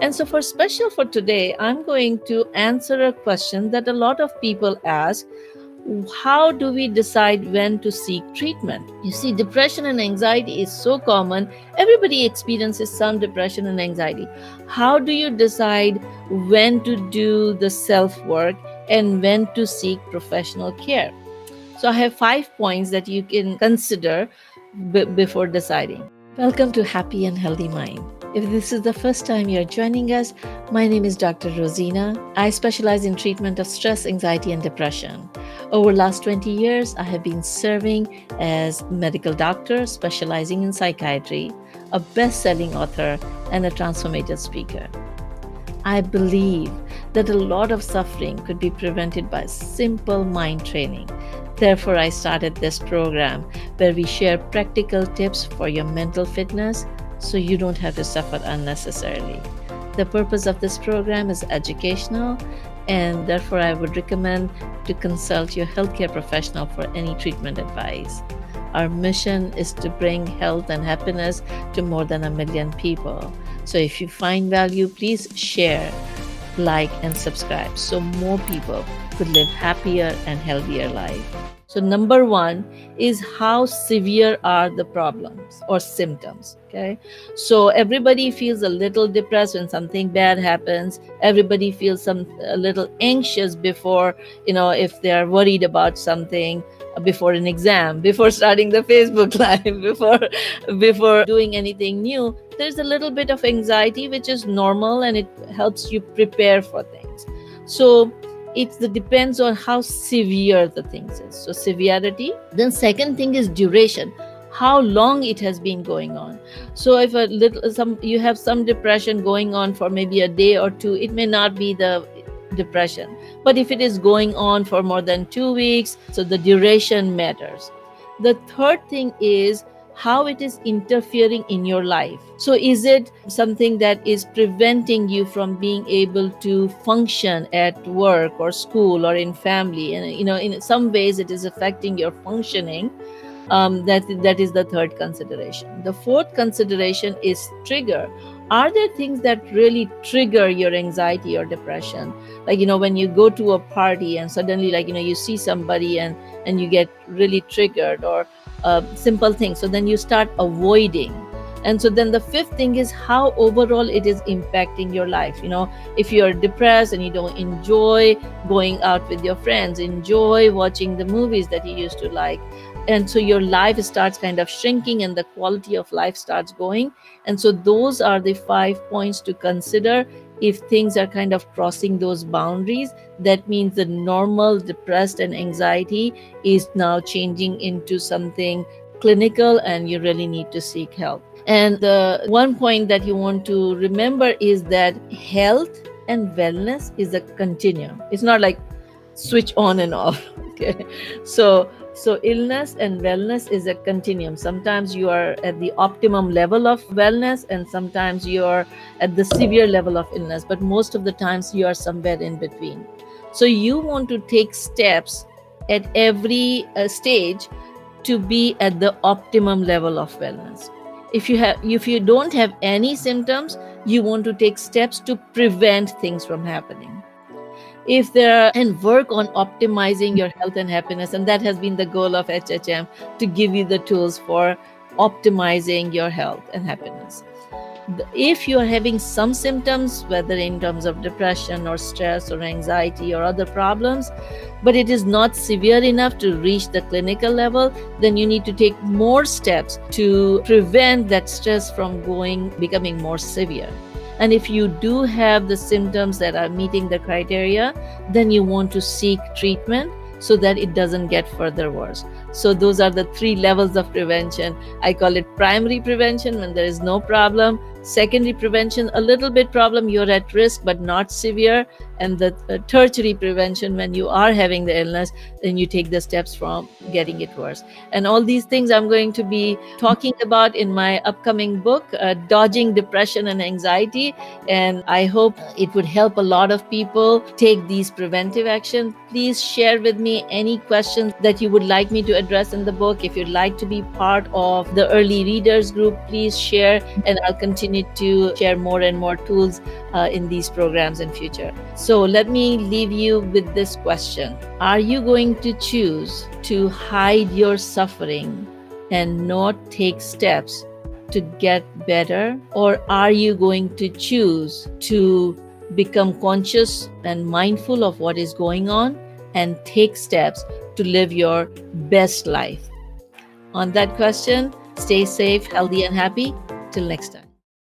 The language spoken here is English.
And so for today, I'm going to answer a question that a lot of people ask. How do we decide when to seek treatment? You see, depression and anxiety is so common. Everybody experiences some depression and anxiety. How do you decide when to do the self work and when to seek professional care? So, I have 5 points that you can consider before deciding. Welcome to Happy and Healthy Mind. If this is the first time you're joining us, my name is Dr. Rozina. I specialize in treatment of stress, anxiety, and depression. Over the last 20 years, I have been serving as medical doctor, specializing in psychiatry, a best-selling author, and a transformative speaker. I believe that a lot of suffering could be prevented by simple mind training. Therefore, I started this program where we share practical tips for your mental fitness so you don't have to suffer unnecessarily. The purpose of this program is educational, and therefore I would recommend to consult your healthcare professional for any treatment advice. Our mission is to bring health and happiness to more than 1 million people. So if you find value, please share, like, and subscribe so more people could live happier and healthier life. So number one is how severe are the problems or symptoms, okay? So everybody feels a little depressed when something bad happens. Everybody feels a little anxious before, if they are worried about something, before an exam, before starting the Facebook Live, before doing anything new. There's a little bit of anxiety, which is normal, and it helps you prepare for things. So it depends on how severe the things is. So severity. Then second thing is duration. How long it has been going on. So if you have some depression going on for maybe a day or two, it may not be the depression. But if it is going on for more than 2 weeks, so the duration matters. The third thing is how it is interfering in your life. So is it something that is preventing you from being able to function at work or school or in family? And in some ways it is affecting your functioning. That is the third consideration. The fourth consideration is trigger. Are there things that really trigger your anxiety or depression? Like, when you go to a party and suddenly, you see somebody and you get really triggered, or simple things. So then you start avoiding. And so then the fifth thing is how overall it is impacting your life. If you're depressed and you don't enjoy going out with your friends, enjoy watching the movies that you used to like, and so your life starts kind of shrinking and the quality of life starts going. And so those are the 5 points to consider. If things are kind of crossing those boundaries, that means the normal depressed and anxiety is now changing into something clinical and you really need to seek help. And the one point that you want to remember is that health and wellness is a continuum. It's not like switch on and off. Okay. So illness and wellness is a continuum. Sometimes you are at the optimum level of wellness and sometimes you are at the severe level of illness, but most of the times you are somewhere in between. So you want to take steps at every stage to be at the optimum level of wellness. If you don't have any symptoms, you want to take steps to prevent things from happening. And work on optimizing your health and happiness. And that has been the goal of HHM, to give you the tools for optimizing your health and happiness. If you are having some symptoms, whether in terms of depression or stress or anxiety or other problems, but it is not severe enough to reach the clinical level, then you need to take more steps to prevent that stress from becoming more severe. And if you do have the symptoms that are meeting the criteria, then you want to seek treatment so that it doesn't get further worse. So those are the 3 levels of prevention. I call it primary prevention when there is no problem. Secondary prevention, a little bit problem, you're at risk but not severe. and the tertiary prevention when you are having the illness, then you take the steps from getting it worse. And all these things I'm going to be talking about in my upcoming book, Dodging Depression and Anxiety. And I hope it would help a lot of people take these preventive actions. Please share with me any questions that you would like me to address in the book. If you'd like to be part of the early readers group, please share, and I'll continue to share more and more tools in these programs in future. So let me leave you with this question. Are you going to choose to hide your suffering and not take steps to get better? Or are you going to choose to become conscious and mindful of what is going on and take steps to live your best life? On that question, stay safe, healthy, and happy. Till next time.